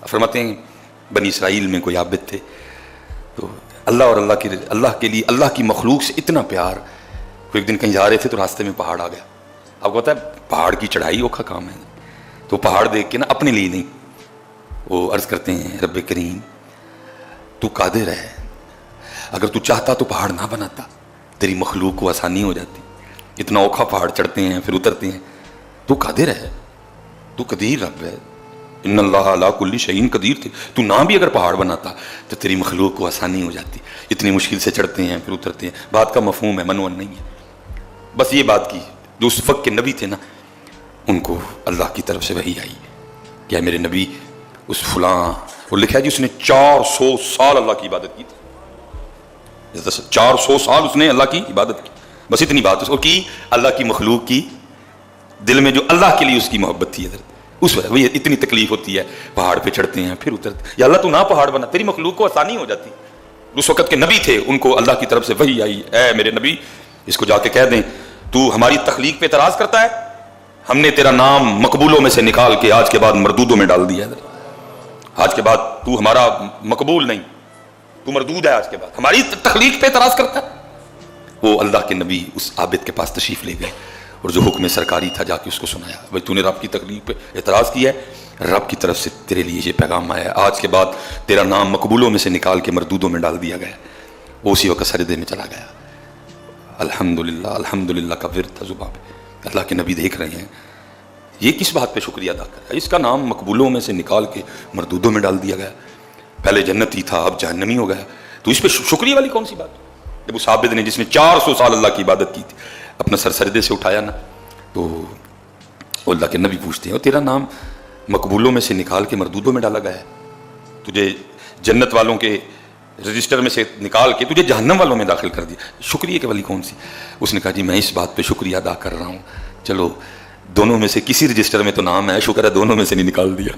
فرماتے ہیں بنی اسرائیل میں کوئی عابد تھے، تو اللہ اور اللہ کے لیے اللہ کی مخلوق سے اتنا پیار، وہ ایک دن کہیں جا رہے تھے تو راستے میں پہاڑ آ گیا. آپ کو پتا ہے پہاڑ کی چڑھائی اوکھا کام ہے، تو پہاڑ دیکھ کے نا اپنے لیے نہیں، وہ عرض کرتے ہیں رب کریم تو قادر ہے، اگر تو چاہتا تو پہاڑ نہ بناتا، تیری مخلوق کو آسانی ہو جاتی. اتنا اوکھا پہاڑ چڑھتے ہیں پھر اترتے ہیں، تو قادر ہے، تو قدیر رب ہے، ان اللہ علی کل شیء قدیر تھے، تو نہ بھی اگر پہاڑ بناتا تو تیری مخلوق کو آسانی ہو جاتی. اتنی مشکل سے چڑھتے ہیں پھر اترتے ہیں. بات کا مفہوم ہے، منون نہیں ہے. بس یہ بات کی جو اس وقت کے نبی تھے نا، ان کو اللہ کی طرف سے وحی آئی کہ اے میرے نبی اس فلاں، اور لکھا ہے جی اس نے 400 سال اللہ کی عبادت کی تھی. 400 سال اس نے اللہ کی عبادت کی. بس اتنی بات اس کی اللہ کی مخلوق کی دل میں جو اللہ کے لیے اس کی محبت تھی اس وقت وہی اتنی تکلیف ہوتی ہے. پہاڑ پہ چڑھتے ہیں پھر اترتے، یا اللہ تو نہ پہاڑ بنا، تیری مخلوق کو آسانی ہو جاتی. اس وقت کے نبی تھے، ان کو اللہ کی طرف سے وحی آئی، اے میرے نبی اس کو جا کے کہہ دیں تو ہماری تخلیق پہ اعتراض کرتا ہے، ہم نے تیرا نام مقبولوں میں سے نکال کے آج کے بعد مردودوں میں ڈال دیا ہے. آج کے بعد تو ہمارا مقبول نہیں، تو مردود ہے. آج کے بعد ہماری تخلیق پہ اعتراض کرتا ہے. وہ اللہ کے نبی اس عابد کے پاس تشریف لے گئے اور جو حکم سرکاری تھا جا کے اس کو سنایا، بھائی تو نے رب کی تخلیق پہ اعتراض کیا ہے، رب کی طرف سے تیرے لیے یہ پیغام آیا ہے، آج کے بعد تیرا نام مقبولوں میں سے نکال کے مردودوں میں ڈال دیا گیا. وہ اسی وقت سجدے میں چلا گیا. الحمدللہ الحمدللہ کا ورد تھا زبان پہ. اللہ کے نبی دیکھ رہے ہیں یہ کس بات پہ شکریہ ادا کر رہا ہے، اس کا نام مقبولوں میں سے نکال کے مردودوں میں ڈال دیا گیا. پہلے جنتی تھا اب جہنمی ہو گیا، تو اس پہ شکریہ والی کون سی بات؟ جب اس عابد نے جس نے 400 سال اللہ کی عبادت کی تھی اپنا سر سجدے سے اٹھایا نا، تو اللہ کے نبی پوچھتے ہیں تیرا نام مقبولوں میں سے نکال کے مردودوں میں ڈالا گیا ہے، تجھے جنت والوں کے رجسٹر میں سے نکال کے تجھے جہنم والوں میں داخل کر دیا، شکریہ کے والی کون سی؟ اس نے کہا جی میں اس بات پہ شکریہ ادا کر رہا ہوں، چلو دونوں میں سے کسی رجسٹر میں تو نام ہے، شکر ہے دونوں میں سے نہیں نکال دیا.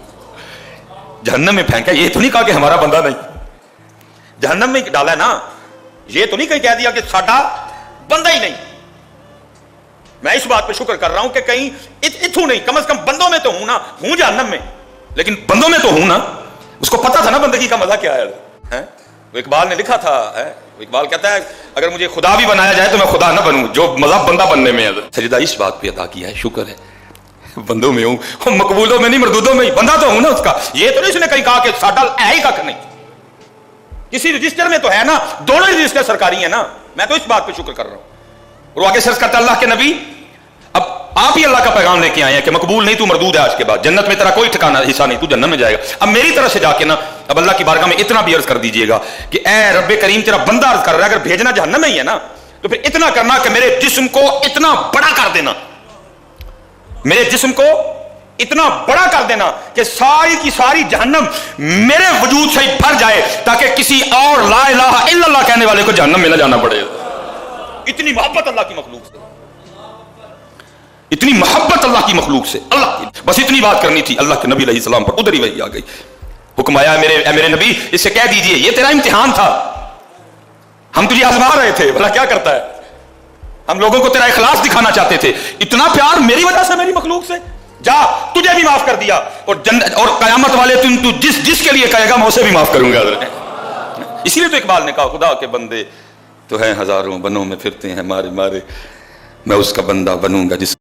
جہنم میں پھینکا، یہ تو نہیں کہا کہ ہمارا بندہ نہیں، جہنم میں ڈالا ہے نا، یہ تو نہیں کہہ دیا کہ ساڈا بندہ ہی نہیں. میں اس بات پہ شکر کر رہا ہوں کہ کہیں اتھو نہیں، کم از کم بندوں میں تو ہوں نا، ہوں جہنم میں لیکن بندوں میں تو ہوں نا. اس کو پتا تھا نا بندگی کا مزہ کیا ہے. وہ اقبال نے لکھا تھا، اقبال کہتا ہے اگر مجھے خدا بھی بنایا جائے تو میں خدا نہ بنوں، جو مزہ بندہ بننے میں ہے. سجدہ اس بات پہ ادا کیا ہے، شکر ہے بندوں میں ہوں، مقبولوں میں نہیں مردودوں میں ہی، بندہ تو ہوں نا اس کا. یہ تو نہیں اس نے کہیں کہا کہ ساڈا ہے ہی کھ نہیں، کسی رجسٹر میں تو ہے نا، دونوں ہی رجسٹر سرکاری ہیں نا. میں تو اس بات پہ شکر کر رہا ہوں. اور آگے سرچ کرتا اللہ کے نبی اب آپ ہی اللہ کا پیغام لے کے آئے ہیں کہ مقبول نہیں تو مردود ہے، آج کے بعد جنت میں تیرا کوئی ٹھکانہ حصہ نہیں، تو جنت میں جائے گا. اب میری طرف سے جا کے نا اب اللہ کی بارگاہ میں اتنا بھی عرض کر دیجئے گا کہ اے رب کریم تیرا بندہ عرض کر رہا ہے اگر بھیجنا جہنم میں ہی ہے نا تو پھر اتنا کرنا کہ میرے جسم کو اتنا بڑا کر دینا، میرے جسم کو اتنا بڑا کر دینا کہ ساری کی ساری جہنم میرے وجود سے ہی بھر جائے تاکہ کسی اور لا الہ الا اللہ کہنے والے کو جہنم میں نہ جانا پڑے. اتنی محبت اللہ کی مخلوق سے، اتنی محبت اللہ کی مخلوق سے، اللہ کی بس اتنی بات کرنی تھی. اللہ کے نبی علیہ السلام پر ادھر ہی وحی آ گئی. حکم آیا میرے نبی اس سے کہہ دیجئے یہ تیرا امتحان تھا، ہم تجھے آزما رہے تھے، بھلا کیا کرتا ہے، ہم لوگوں کو تیرا اخلاص دکھانا چاہتے تھے. اتنا پیار میری وجہ سے میری مخلوق سے، جا تجھے بھی معاف کر دیا اور قیامت والے تو جس کے لیے کہے گا میں اسے بھی معاف کروں گا. اسی لیے تو اقبال نے کہا خدا کے بندے تو ہیں ہزاروں، بنوں میں پھرتے ہیں مارے مارے، میں اس کا بندہ بنوں گا جس